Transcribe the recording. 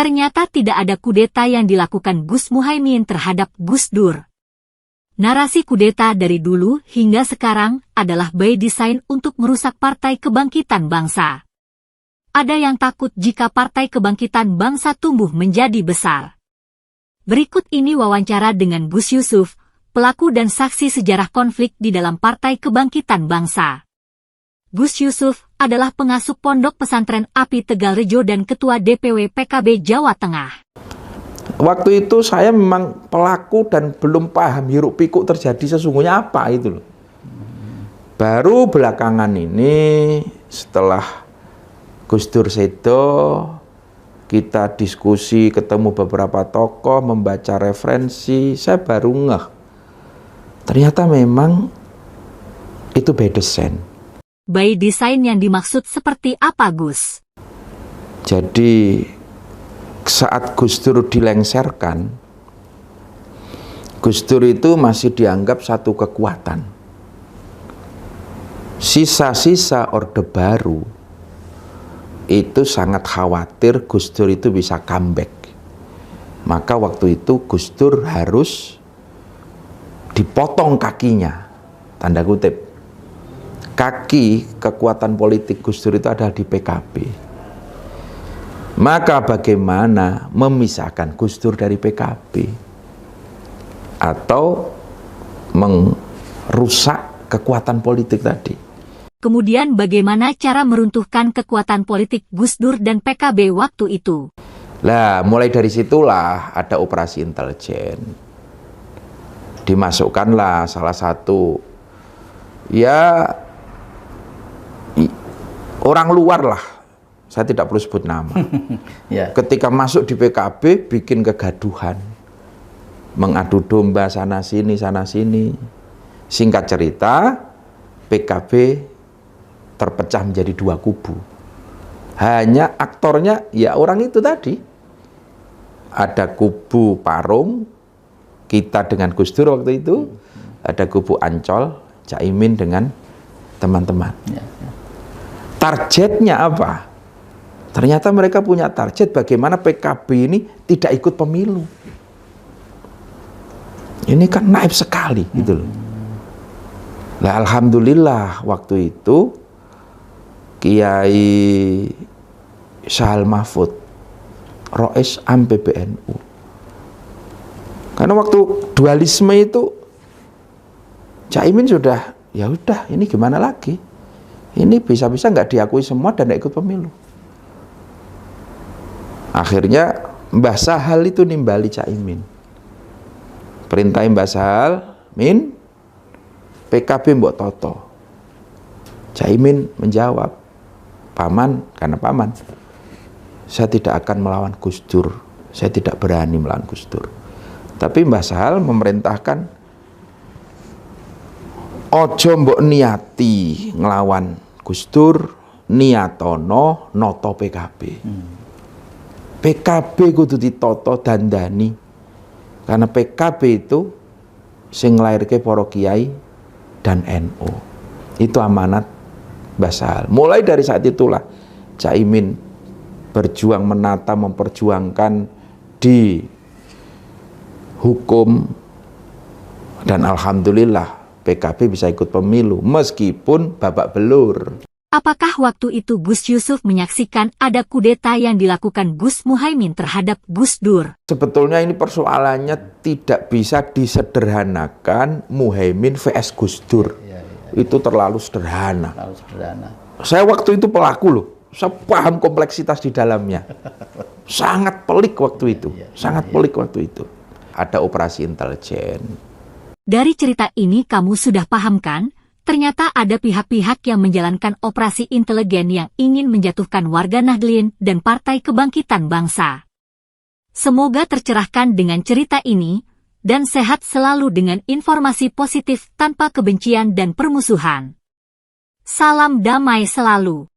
Ternyata tidak ada kudeta yang dilakukan Gus Muhaimin terhadap Gus Dur. Narasi kudeta dari dulu hingga sekarang adalah by design untuk merusak Partai Kebangkitan Bangsa. Ada yang takut jika Partai Kebangkitan Bangsa tumbuh menjadi besar. Berikut ini wawancara dengan Gus Yusuf, pelaku dan saksi sejarah konflik di dalam Partai Kebangkitan Bangsa. Gus Yusuf adalah pengasuh Pondok Pesantren Api Tegalrejo dan Ketua DPW PKB Jawa Tengah. Waktu itu saya memang pelaku dan belum paham hiruk pikuk terjadi sesungguhnya apa itu loh. Baru belakangan ini setelah Gus Dur sedo, kita diskusi, ketemu beberapa tokoh, membaca referensi, saya baru ngeh. Ternyata memang itu by design. By design yang dimaksud seperti apa, Gus? Jadi saat Gus Dur dilengserkan, Gus Dur itu masih dianggap satu kekuatan. Sisa-sisa Orde Baru itu sangat khawatir Gus Dur itu bisa comeback. Maka waktu itu Gus Dur harus dipotong kakinya, tanda kutip. Kaki kekuatan politik Gus Dur itu ada di PKB. Maka bagaimana memisahkan Gus Dur dari PKB? Atau merusak kekuatan politik tadi. Kemudian bagaimana cara meruntuhkan kekuatan politik Gus Dur dan PKB waktu itu? Lah, mulai dari situlah ada operasi intelijen. Dimasukkanlah salah satu orang luar lah, saya tidak perlu sebut nama. Ketika masuk di PKB bikin kegaduhan, mengadu domba sana sini. Singkat cerita, PKB terpecah menjadi dua kubu. Hanya aktornya ya orang itu tadi. Ada kubu Parung, kita dengan Gus Dur waktu itu, ada kubu Ancol, Caimin dengan teman-teman. Targetnya apa? Ternyata mereka punya target bagaimana PKB ini tidak ikut pemilu. Ini kan naif sekali gitu loh. Nah, alhamdulillah waktu itu Kiai Sahal Mahfud, Rois Am PBNU. Karena waktu dualisme itu Caimin sudah, ya udah ini gimana lagi? Ini bisa-bisa nggak diakui semua dan nggak ikut pemilu. Akhirnya Mbah Sahal itu nimbali Caimin. Perintah Mbah Sahal, Min, PKB mbok toto. Caimin menjawab, Paman, karena Paman, saya tidak akan melawan Gus Dur. Saya tidak berani melawan Gus Dur. Tapi Mbah Sahal memerintahkan, ojo mbok niati nglawan Gus Dur, niatono noto PKB. PKB kudu ditoto dandani. Karena PKB itu sing nglairke para kiai dan NU. Itu amanat Mbah Sahal. Mulai dari saat itulah Caimin berjuang menata, memperjuangkan di hukum, dan alhamdulillah PKB bisa ikut pemilu meskipun babak belur. Apakah waktu itu Gus Yusuf menyaksikan ada kudeta yang dilakukan Gus Muhaimin terhadap Gus Dur? Sebetulnya ini persoalannya tidak bisa disederhanakan Muhaimin vs Gus Dur. Itu terlalu sederhana. Saya waktu itu pelaku loh. Saya paham kompleksitas di dalamnya. Sangat pelik waktu itu. Sangat pelik waktu itu. Ada operasi intelijen. Dari cerita ini kamu sudah paham kan? Ternyata ada pihak-pihak yang menjalankan operasi intelijen yang ingin menjatuhkan warga Nahdlin dan Partai Kebangkitan Bangsa. Semoga tercerahkan dengan cerita ini, dan sehat selalu dengan informasi positif tanpa kebencian dan permusuhan. Salam damai selalu.